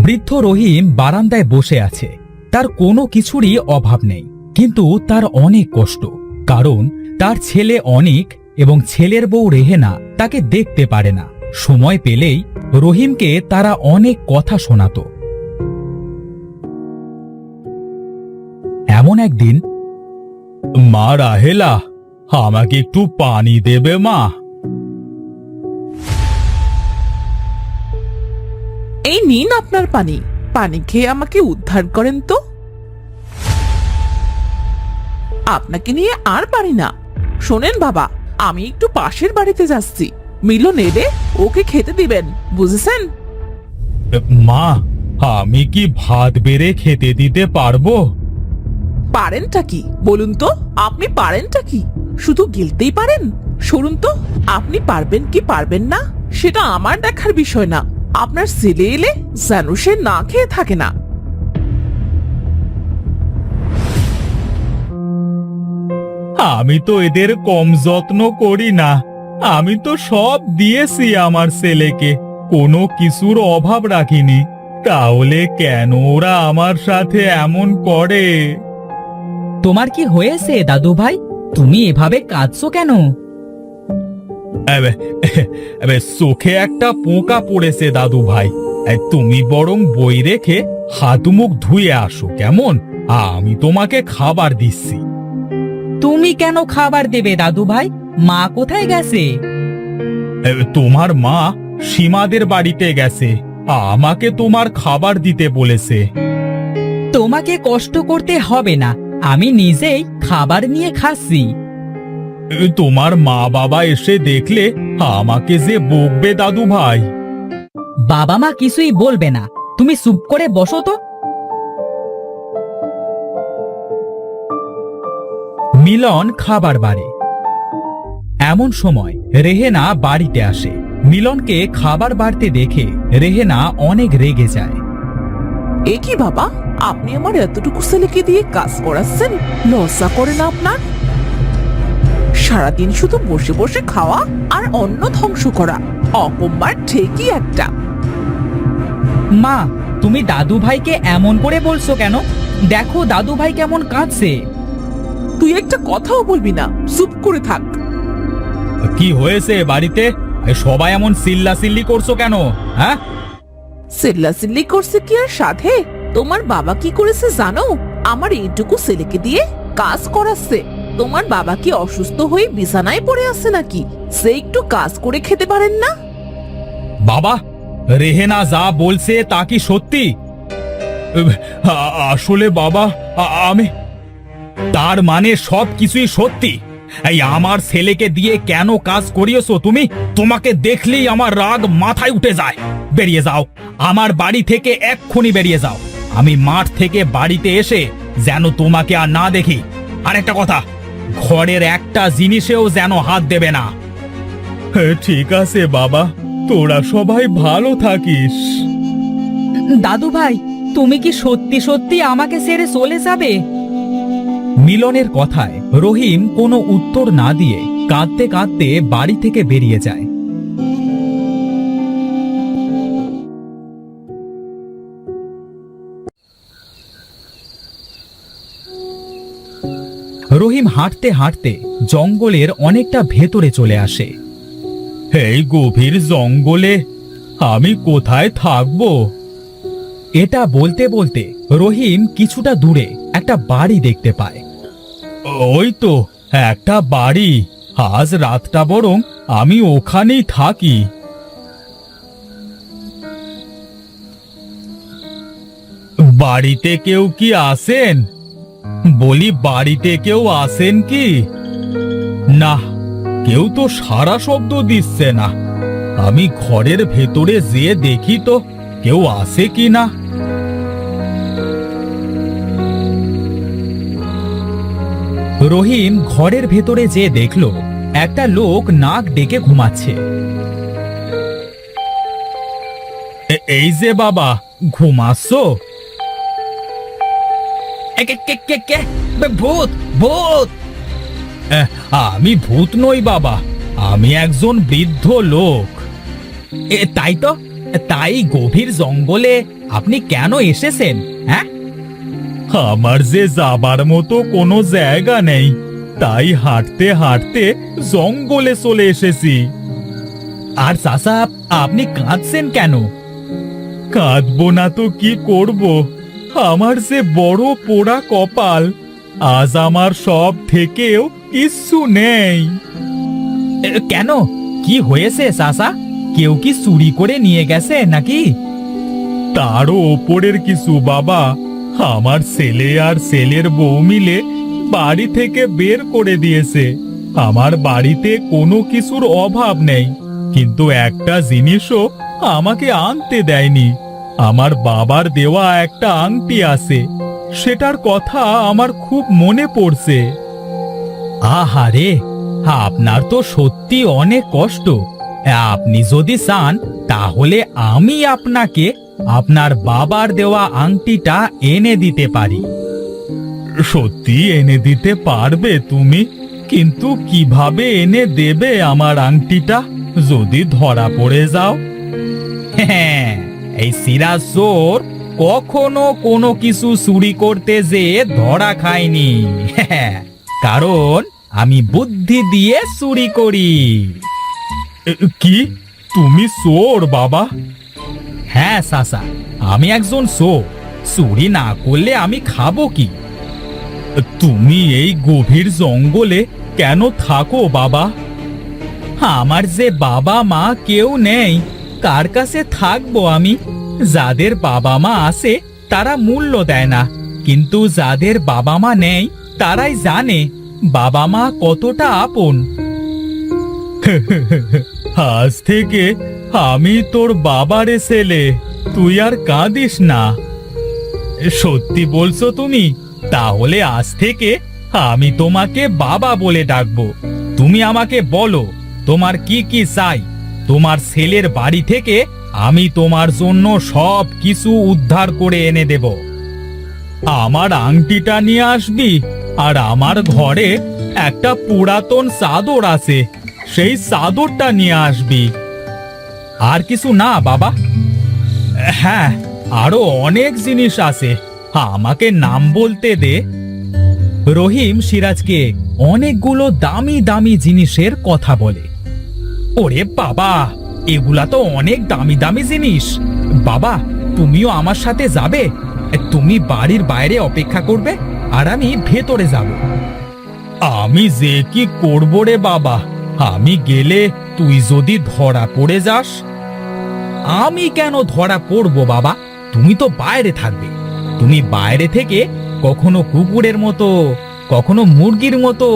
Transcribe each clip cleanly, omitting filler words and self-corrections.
বৃদ্ধ রহিম বারান্দায় বসে আছে। তার কোনো কিছুরই অভাব নেই, কিন্তু তার অনেক কষ্ট। কারণ তার ছেলে অনিক এবং ছেলের বউ রেহেনা তাকে দেখতে পারে না। সময় পেলেই রহিমকে তারা অনেক কথা শোনাতো। এমন একদিন, মা রাহেলা, আমাকে একটু পানি দেবে মা? এই নিন আপনার পানি। পানি খেয়ে আমাকে উদ্ধার করেন তো। আপনাকে নিয়ে আর পারি না। শোনেন বাবা, আমি একটু পাশের বাড়িতে যাচ্ছি। মিলন এলে ওকে খেতে দিবেন, বুঝেছেন? মা, আমি কি ভাত বেড়ে খেতে দিতে পারবো? পারেনটা কি বলুন তো? আপনি পারেনটা কি? শুধু গিলতেই পারেন? শুনুন তো, আপনি পারবেন কি পারবেন না সেটা আমার দেখার বিষয় না। আপনার ছেলে এলে যেন সে না খেয়ে থাকে না। আমি তো এদের কম যত্ন করি না। আমি তো সব দিয়েছি আমার ছেলেকে, কোনো কিছুর অভাব রাখিনি। তাহলে কেন ওরা আমার সাথে এমন করে? তোমার কি হয়েছে দাদু ভাই? তুমি এভাবে কাঁদছো কেন? চোখে একটা পোকা পড়েছে দাদু ভাই। তুমি বরং বই রেখে হাত মুখ ধুয়ে আসো কেমন? আমি তোমাকে খাবার দিচ্ছি। তুমি কেন খাবার দেবে দাদু ভাই? মা কোথায় গেছে? তোমার মা সীমাদের বাড়িতে গেছে, আমাকে তোমার খাবার দিতে বলেছে। তোমাকে কষ্ট করতে হবে না, আমি নিজেই খাবার নিয়ে খাচ্ছি। তোমার মা বাবা এসে দেখলে আমাকে যে বকবে দাদু ভাই। বাবা মা কিছুই বলবে না, তুমি চুপ করে বসো তো। মিলন খাবার বাড়ে। এমন সময় রেহেনা বাড়িতে আসে। মিলনকে খাবার বাড়তে দেখে রেহেনা অনেক রেগে যায়। এ কি বাবা, আপনি আমার এতটুকু ছেলেকে দিয়ে কাজ করাচ্ছেন? লজ্জা করে না আপনার? সারাদিন শুধু বসে বসে খাওয়া আর অন্ন ধ্বংস করা, অকম্মার ঠিকই একটা। মা, তুমি দাদু ভাইকে এমন করে বলছো কেন? দেখো দাদু ভাই কেমন কাঁদছে। তুই একটা কথাও বলবি না, চুপ করে থাক। কি হয়েছে বাড়িতে? সবাই এমন চিল্লাচিল্লি করছো কেন? হ্যাঁ, চিল্লাচিল্লি করছে কি আর সাধে? তোমার বাবা কি করেছে জানো? আমার এইটুকু ছেলেকে দিয়ে কাজ করাচ্ছে। তোমার বাবা কি অসুস্থ হয়ে বিছানায় পড়ে আছে নাকি? সে একটু কাজ করে খেতে পারেন না? বাবা, রেহেনা যা বলছে তা কি সত্যি? আসলে বাবা, আমি... তার মানে সব কিছুই সত্যি? এই আমার ছেলেকে দিয়ে কেন কাজ করিয়েছো তুমি? তোমাকে দেখলেই আমার রাগ মাথায় উঠে যায়। বেরিয়ে যাও আমার বাড়ি থেকে, এক্ষুনি বেরিয়ে যাও। আমি মাঠ থেকে বাড়িতে এসে যেন তোমাকে আর না দেখি। আর একটা কথা, ঘরের একটা জিনিসেও যেন হাত দেবে না। ঠিক আছে বাবা, তোরা সবাই ভালো থাকিস। দাদু ভাই, তুমি কি সত্যি সত্যি আমাকে ছেড়ে চলে যাবে? মিলনের কথায় রহিম কোনো উত্তর না দিয়ে কাঁদতে কাঁদতে বাড়ি থেকে বেরিয়ে যায়। রহিম হাঁটতে হাঁটতে জঙ্গলের অনেকটা ভেতরে চলে আসে। এই গভীর জঙ্গলে আমি কোথায় থাকবো? এটা বলতে বলতে রহিম কিছুটা দূরে একটা বাড়ি দেখতে পায়। ওই তো একটা বাড়ি, আজ রাতটা বরং আমি ওখানেই থাকি। বাড়িতে কেউ কি আসেন? বলি, বাড়িতে কেউ আসেন কি? না, কেউ তো সাড়া শব্দ দিচ্ছে না। আমি ঘরের ভেতরে যেয়ে দেখি তো কেউ আসে কি না। রহিম ঘরের ভেতরে যেয়ে দেখলো একটা লোক নাক ডেকে ঘুমাচ্ছে। এই যে বাবা, ঘুমাচ্ছো? ভূত ভূত! আমি ভূত নই বাবা, আমি একজন বৃদ্ধ লোক। তাই তো, তাই গভীর জঙ্গলে আপনি কেন এসেছেন? হ্যাঁ, আমার যে যাবার মতো কোনো জায়গা নেই, তাই হাঁটতে হাঁটতে জঙ্গলে চলে এসেছি। আর চাচা, আপনি কাঁদছেন কেন? কাঁদবো না তো কি করব, আমার যে বড় পোড়া কপাল, আজ আমার সব থেকেও কিচ্ছু নেই। কেন, কি হয়েছে চাচা? কেউ কি চুরি করে নিয়ে গেছে নাকি? তারও ওপরের কিছু বাবা, আমার ছেলে আর ছেলের বউ মিলে বাড়ি থেকে বের করে দিয়েছে। আমার বাড়িতে কোনো কিছুর অভাব নেই, কিন্তু একটা জিনিসও আমাকে আনতে দেয়নি। আমার বাবার দেওয়া একটা আংটি আছে, সেটার কথা আমার খুব মনে পড়ছে। আহারে, আপনার তো সত্যি অনেক কষ্ট। আপনি যদি চান তাহলে আমি আপনাকে আপনার বাবার দেওয়া আংটিটা এনে দিতে পারি। সত্যি এনে দিতে পারবে তুমি? কিন্তু কিভাবে এনে দেবে আমার আংটিটা যদি ধরা পড়ে যাও? হ্যাঁ, এই সিরাজ চোর কখনো কোনো কিছু চুরি করতে যেয়ে ধরা খায়নি। হ্যাঁ, কারণ আমি বুদ্ধি দিয়ে চুরি করি। কি, তুমি চোর বাবা? হ্যাঁ চাচা, আমি একজন চোর। চুরি না করলে আমি খাবো কি? তুমি এই গভীর জঙ্গলে কেন থাকো বাবা? আমার যে বাবা মা কেউ নেই, কার কাছে থাকবো আমি? যাদের বাবা মা আছে তারা মূল্য দেয় না, কিন্তু যাদের বাবা মা নেই তারাই জানে বাবা মা কতটা আপন। আজ থেকে আমি তোর বাবারে ছেলে, তুই আর কাঁদিস না। সত্যি বলছো তুমি? তাহলে আজ থেকে আমি তোমাকে বাবা বলে ডাকবো। তুমি আমাকে বলো তোমার কি কি চাই। তোমার ছেলের বাড়ি থেকে আমি তোমার জন্য সব কিছু উদ্ধার করে এনে দেব। আমার আংটিটা নিয়ে আসবি, আর আমার ঘরে একটা পুরাতন চাদর আছে, সেই চাদরটা নিয়ে আসবি। আর কিছু না বাবা? হ্যাঁ, আরো অনেক জিনিস আছে, আমাকে নাম বলতে দে। রহিম সিরাজকে অনেকগুলো দামি দামি জিনিসের কথা বলে। ওরে বাবা, এগুলা তো অনেক দামি দামি জিনিস। বাবা, তুমিও আমার সাথে যাবে? তুমি বাড়ির বাইরে অপেক্ষা করবে, আর আমি ভেতরে যাব। আমি যে কি করব রে বাবা, আমি গেলে তুই যদি ধরা পড়ে যাস? আমি কেন ধরা পড়বো বাবা? তুমি তো বাইরে থাকবে। তুমি বাইরে থেকে কখনো কুকুরের মতো, কখনো মুরগির মতো,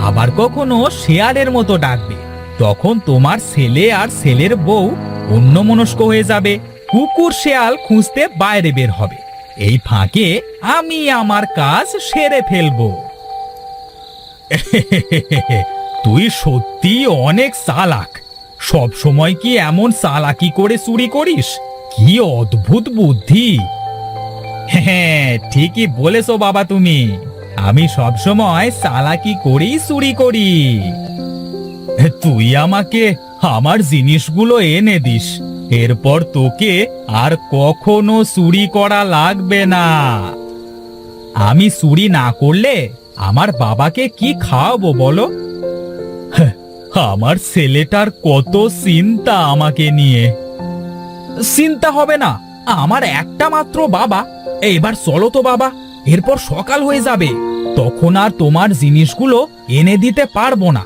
আবার কখনো শেয়ালের মতো ডাকবে। তখন তোমার ছেলে আর ছেলের বউ অন্যমনস্ক হয়ে যাবে, কুকুর শেয়াল খুঁজতে বাইরে বের হবে। এই ফাঁকে আমি আমার কাজ সেরে ফেলবো। তুই সত্যি অনেক চালাক। সব সময় কি এমন চালাকি করে চুরি করিস? কি অদ্ভুত বুদ্ধি! হ্যাঁ, ঠিকই বলেছো বাবা তুমি। আমি সব সময় চালাকি করেই চুরি করি। তুই আমাকে আমার জিনিসগুলো এনে দিস, এরপর তোকে আর কখনো চুরি করা লাগবে না। আমি চুরি না করলে আমার বাবাকে কি খাওয়াবো বলো? আমার ছেলেটার কত চিন্তা আমাকে নিয়ে। চিন্তা হবে না, আমার একটা মাত্র বাবা। এবার চলো তো বাবা, এরপর সকাল হয়ে যাবে, তখন আর তোমার জিনিসগুলো এনে দিতে পারবো না।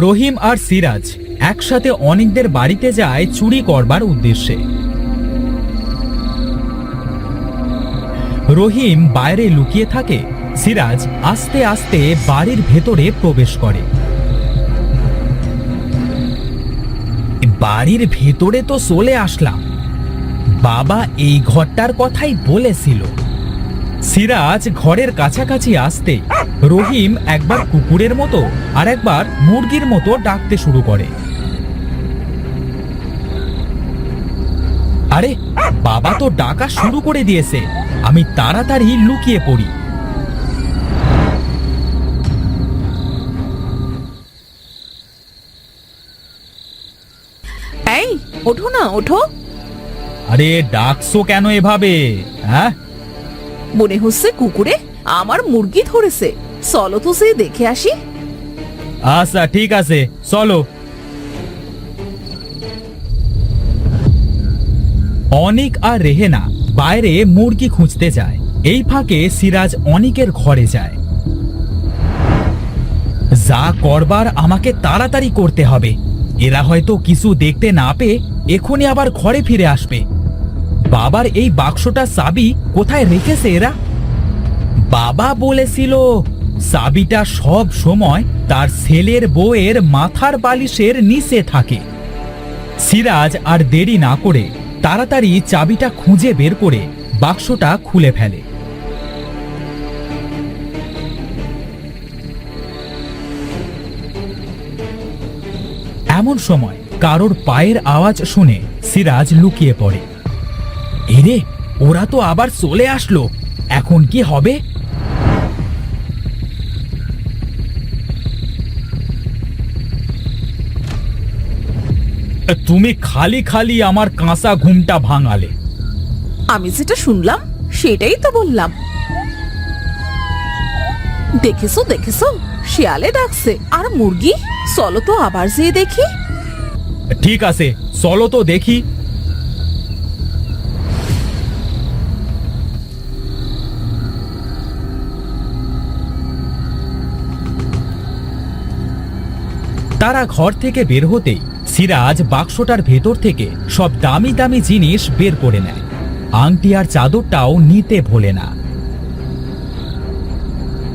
রহিম আর সিরাজ একসাথে অনেকদের বাড়িতে যায় চুরি করবার উদ্দেশ্যে। রহিম বাইরে লুকিয়ে থাকে, সিরাজ আস্তে আস্তে বাড়ির ভেতরে প্রবেশ করে। বাড়ির ভেতরে তো চলে আসলাম। বাবা এই ঘরটার কথাই বলেছিল। সিরাজ ঘরের কাছাকাছি আসতে রহিম একবার কুকুরের মতো আর একবার মুরগির মতো ডাকতে শুরু করে। আরে, বাবা তো ডাকা শুরু করে দিয়েছে। আমি তাড়াতাড়ি লুকিয়ে পড়ি। এই ওঠো না, ওঠো। আরে ডাকছো কেন এভাবে? হ্যাঁ, মনে হচ্ছে কুকুরে আমার মুরগি ধরেছে। চলো তো সে দেখে আসি। আচ্ছা ঠিক আছে, চলো। অনিক আর রেহেনা বাইরে মুরগি খুঁজতে যায়। এই ফাঁকে সিরাজ অনিকের ঘরে যায়। যা করবার আমাকে তাড়াতাড়ি করতে হবে। এরা হয়তো কিছু দেখতে না পেয়ে এখনই আবার ঘরে ফিরে আসবে। বাবার এই বাক্সটা চাবি কোথায় রেখেছে এরা? বাবা বলেছিল চাবিটা সব সময় তার ছেলের বউয়ের মাথার বালিশের নিচে থাকে। সিরাজ আর দেরি না করে তাড়াতাড়ি চাবিটা খুঁজে বের করে বাক্সটা খুলে ফেলে। এমন সময় কারোর পায়ের আওয়াজ শুনে সিরাজ লুকিয়ে পড়ে। এরে, ওরা তো আবার চলে আসলো, এখন কি হবে? তুমি খালি খালি আমার কাঁচা ঘুমটা ভাঙালে। আমি যেটা শুনলাম সেটাই তো বললাম। দেখেছো দেখেছো, শিয়ালে ডাকছে আর মুরগি। চলো তো আবার যেয়ে দেখি। ঠিক আছে, চলো তো দেখি। তারা ঘর থেকে বের হতেই সিরাজ বাক্সটার ভেতর থেকে সব দামি দামি জিনিস বের করে নেয়। আংটি আর চাদরটাও নিতে ভোলে না।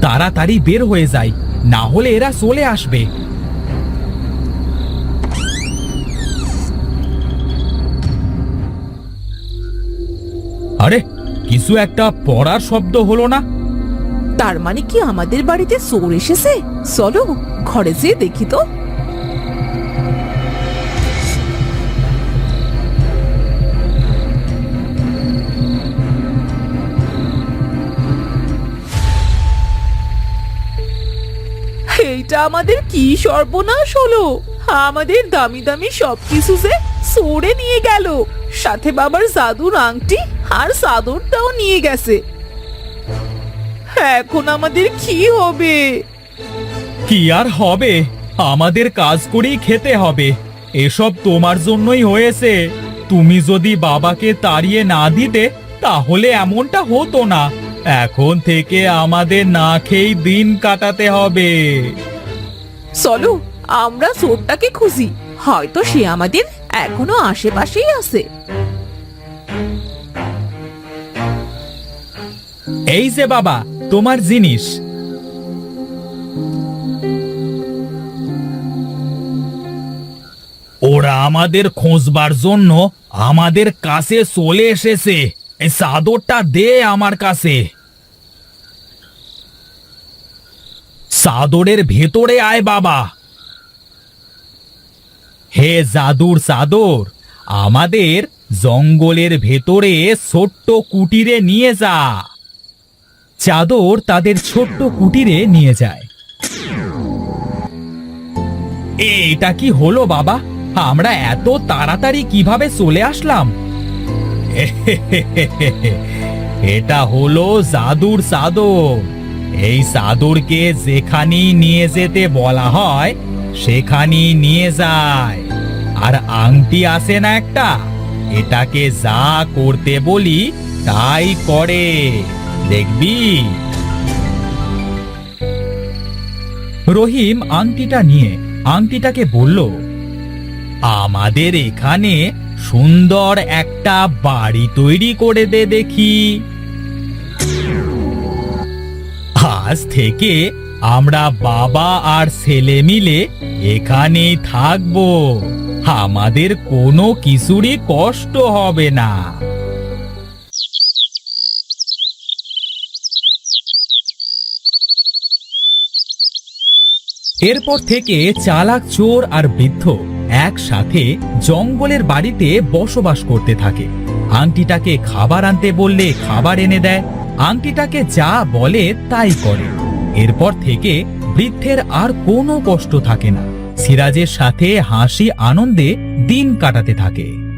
তাড়াতাড়ি বের হয়ে যায়, না হলে এরা চলে আসবে। আরে, কিছু একটা পড়ার শব্দ হলো না? তার মানে কি আমাদের বাড়িতে চোর এসেছে? চলো ঘরে যেয়ে দেখি তো। এইটা আমাদের কি সর্বনাশ হলো! আমাদের দামি দামি সবকিছু যে চোরে নিয়ে গেল, সাথে বাবার জাদুর আংটি আর চাদরটাও নিয়ে গেছে। এখন আমাদের কি হবে? কি আর হবে, আমাদের কাজ করেই খেতে হবে। এসব তোমার জন্যই হয়েছে। তুমি যদি বাবাকে তাড়িয়ে না দিতে তাহলে এমনটা হতো না। এখন থেকে আমাদের না খেয়েই দিন কাটাতে হবে। চলো আমরা চোরটাকে খুঁজি, হয়তো সে আমাদের এখনো আশেপাশেই আছে। এই যে বাবা, তোমার জিনিস। ওরা আমাদের খোঁজবার জন্য আমাদের কাছে চলে এসেছে। এই চাদরটা দে আমার কাছে। চাদরের ভেতরে আয় বাবা। হে জাদুর চাদর, আমাদের জঙ্গলের ভেতরে ছোট্ট কুটিরে নিয়ে যা। চাদর তাদের ছোট্ট কুটিরে নিয়ে যায়। এটা কি হলো বাবা? আমরা এত তাড়াতাড়ি কিভাবে চলে আসলাম? এটা হলো জাদুর চাদর। এই চাদরকে যেখানেই নিয়ে যেতে বলা হয় সেখানেই নিয়ে যায়। আর আংটি আছে না একটা, এটাকে যা করতে বলি তাই করে, দেখবি। রহিম আংটিটা নিয়ে আংটিটাকে বলল, আমাদের এখানে সুন্দর একটা বাড়ি তৈরি করে দে দেখি। আজ থেকে আমরা বাবা আর ছেলে মিলে এখানেই থাকবো। আমাদের কোনো কিছুরই কষ্ট হবে না। এরপর থেকে চালাক চোর আর বৃদ্ধ একসাথে জঙ্গলের বাড়িতে বসবাস করতে থাকে। আংটিটাকে খাবার আনতে বললে খাবার এনে দেয়, আংটিটাকে যা বলে তাই করে। এরপর থেকে বৃদ্ধের আর কোনো কষ্ট থাকে না। সিরাজের সাথে হাসি আনন্দে দিন কাটাতে থাকে।